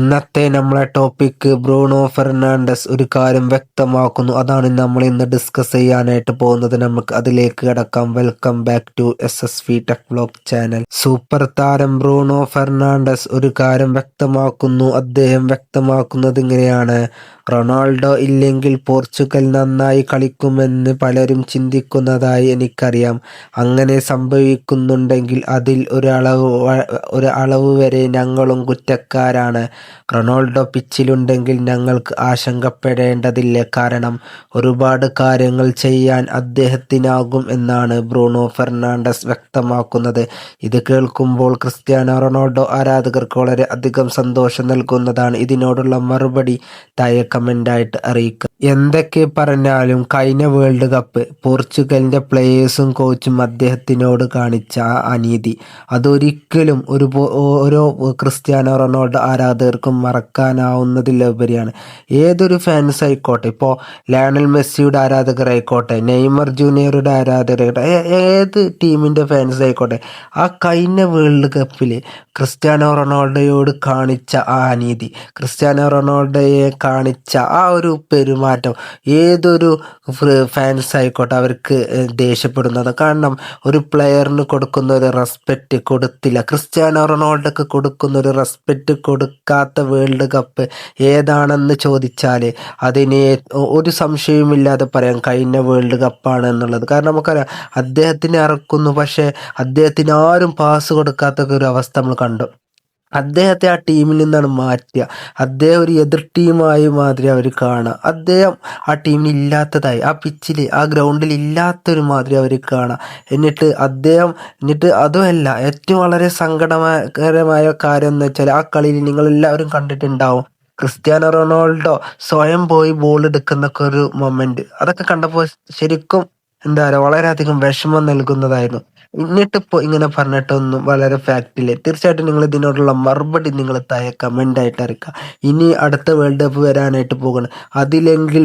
ഇന്നത്തെ നമ്മളെ topic Bruno Fernandes ഒരു കാര്യം വ്യക്തമാക്കുന്നു. അതാണ് നമ്മൾ ഇന്ന് ഡിസ്കസ് ചെയ്യാനായിട്ട് പോകുന്നത്. നമുക്ക് അതിലേക്ക് കടക്കാം. Welcome back to SSV tech vlog channel. Super താരം ബ്രൂണോ ഫെർണാണ്ടസ് ഒരു കാര്യം വ്യക്തമാക്കുന്നു. അദ്ദേഹം വ്യക്തമാക്കുന്നത് ഇങ്ങനെയാണ്: റൊണാൾഡോ ഇല്ലെങ്കിൽ പോർച്ചുഗൽ നന്നായി കളിക്കുമെന്ന് പലരും ചിന്തിക്കുന്നതായി എനിക്കറിയാം. അങ്ങനെ സംഭവിക്കുന്നുണ്ടെങ്കിൽ അതിൽ ഒരു അളവ് വരെ ഞങ്ങളും കുറ്റക്കാരാണ്. റൊണാൾഡോ പിച്ചിലുണ്ടെങ്കിൽ ഞങ്ങൾക്ക് ആശങ്കപ്പെടേണ്ടതില്ല, കാരണം ഒരുപാട് കാര്യങ്ങൾ ചെയ്യാൻ അദ്ദേഹത്തിനാകും എന്നാണ് ബ്രൂണോ ഫെർണാണ്ടസ് വ്യക്തമാക്കുന്നത്. ഇത് കേൾക്കുമ്പോൾ ക്രിസ്ത്യാനോ റൊണാൾഡോ ആരാധകർക്ക് വളരെ അധികം സന്തോഷം നൽകുന്നതാണ്. ഇതിനോടുള്ള മറുപടി താഴെ കമൻ്റായിട്ട് അറിയിക്കുക. എന്തൊക്കെ പറഞ്ഞാലും കഴിഞ്ഞ വേൾഡ് കപ്പ് പോർച്ചുഗലിൻ്റെ പ്ലേയേഴ്സും കോച്ചും അദ്ദേഹത്തിനോട് കാണിച്ച ആ അനീതി അതൊരിക്കലും ഓരോ ക്രിസ്ത്യാനോ റൊണാൾഡോ ആരാധകർക്കും മറക്കാനാവുന്നതിലുപരിയാണ്. ഏതൊരു ഫാൻസ് ആയിക്കോട്ടെ, ഇപ്പോൾ ലയണൽ മെസ്സിയുടെ ആരാധകരായിക്കോട്ടെ, നെയ്മർ ജൂനിയറുടെ ആരാധകരായിക്കോട്ടെ, ഏത് ടീമിൻ്റെ ഫാൻസ് ആയിക്കോട്ടെ, ആ കഴിഞ്ഞ വേൾഡ് കപ്പിൽ ക്രിസ്ത്യാനോ റൊണാൾഡോയോട് കാണിച്ച ആ അനീതി, ക്രിസ്ത്യാനോ റൊണാൾഡോയെ കാണിച്ച ആ ഒരു പെരുമാറ്റം ഏതൊരു ഫാൻസ് ആയിക്കോട്ടെ അവർക്ക് ദേഷ്യപ്പെടുന്നത്. കാരണം ഒരു പ്ലെയറിന് കൊടുക്കുന്ന ഒരു റെസ്പെക്റ്റ് കൊടുത്തില്ല, ക്രിസ്ത്യാനോ റൊണാൾഡോക്ക് കൊടുക്കുന്ന ഒരു റെസ്പെക്റ്റ് കൊടുക്കാത്ത വേൾഡ് കപ്പ് ഏതാണെന്ന് ചോദിച്ചാൽ അതിന് ഒരു സംശയവുമില്ലാതെ പറയാം കഴിഞ്ഞ വേൾഡ് കപ്പാണ് എന്നുള്ളത്. കാരണം നമുക്കറിയാം അദ്ദേഹത്തിനെ ഇറക്കുന്നു, പക്ഷേ അദ്ദേഹത്തിന് ആരും പാസ് കൊടുക്കാത്ത ഒരു അവസ്ഥ നമ്മൾ കണ്ടു. അദ്ദേഹത്തെ ആ ടീമിൽ നിന്നാണ് മാറ്റുക, അദ്ദേഹം ഒരു എതിർ ടീമായി മാതിരി അവർ കാണുക, അദ്ദേഹം ആ ടീമിൽ ഇല്ലാത്തതായി, ആ പിച്ചിൽ ആ ഗ്രൗണ്ടിൽ ഇല്ലാത്തൊരു മാതിരി അവർ കാണുക. എന്നിട്ട് അതുമല്ല, ഏറ്റവും വളരെ സങ്കടകരമായ കാര്യം എന്ന് വെച്ചാൽ ആ കളിയിൽ നിങ്ങളെല്ലാവരും കണ്ടിട്ടുണ്ടാവും, ക്രിസ്ത്യാനോ റൊണാൾഡോ സ്വയം പോയി ബോൾ എടുക്കുന്നൊക്കെ ഒരു മൊമെന്റ്, അതൊക്കെ കണ്ടപ്പോൾ ശരിക്കും എന്താ പറയുക, വളരെയധികം വിഷമം നൽകുന്നതായിരുന്നു. എന്നിട്ടിപ്പോൾ ഇങ്ങനെ പറഞ്ഞിട്ടൊന്നും വളരെ ഫാക്റ്റില്ല. തീർച്ചയായിട്ടും നിങ്ങൾ ഇതിനോടുള്ള മറുപടി നിങ്ങൾ താഴെ കമൻ്റായിട്ട് അറിയിക്കുക. ഇനി അടുത്ത വേൾഡ് കപ്പ് വരാനായിട്ട് പോകണം, അതിലെങ്കിൽ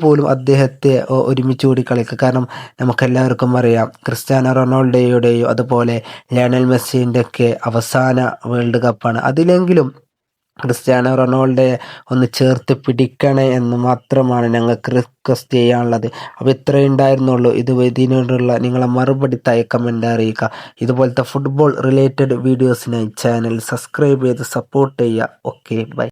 പോലും അദ്ദേഹത്തെ ഒരുമിച്ച് കൂടി കളിക്കുക. കാരണം നമുക്കെല്ലാവർക്കും അറിയാം ക്രിസ്ത്യാനോ റൊണാൾഡോയുടെയോ അതുപോലെ ലയണൽ മെസ്സിൻ്റെ ഒക്കെ അവസാന വേൾഡ് കപ്പാണ്. അതിലെങ്കിലും ക്രിസ്ത്യാനോ റൊണാൾഡോയെ ഒന്ന് ചേർത്ത് പിടിക്കണേ എന്ന് മാത്രമാണ് ഞങ്ങൾക്ക് റിക്വസ്റ്റ് ചെയ്യാനുള്ളത്. അപ്പോൾ ഇത്രയേ ഉണ്ടായിരുന്നുള്ളൂ. ഇതിനോടുള്ള നിങ്ങളെ മറുപടി താഴെ കമൻ്റ് അറിയിക്കുക. ഇതുപോലത്തെ ഫുട്ബോൾ റിലേറ്റഡ് വീഡിയോസിനായി ചാനൽ സബ്സ്ക്രൈബ് ചെയ്ത് സപ്പോർട്ട് ചെയ്യുക. Okay, by.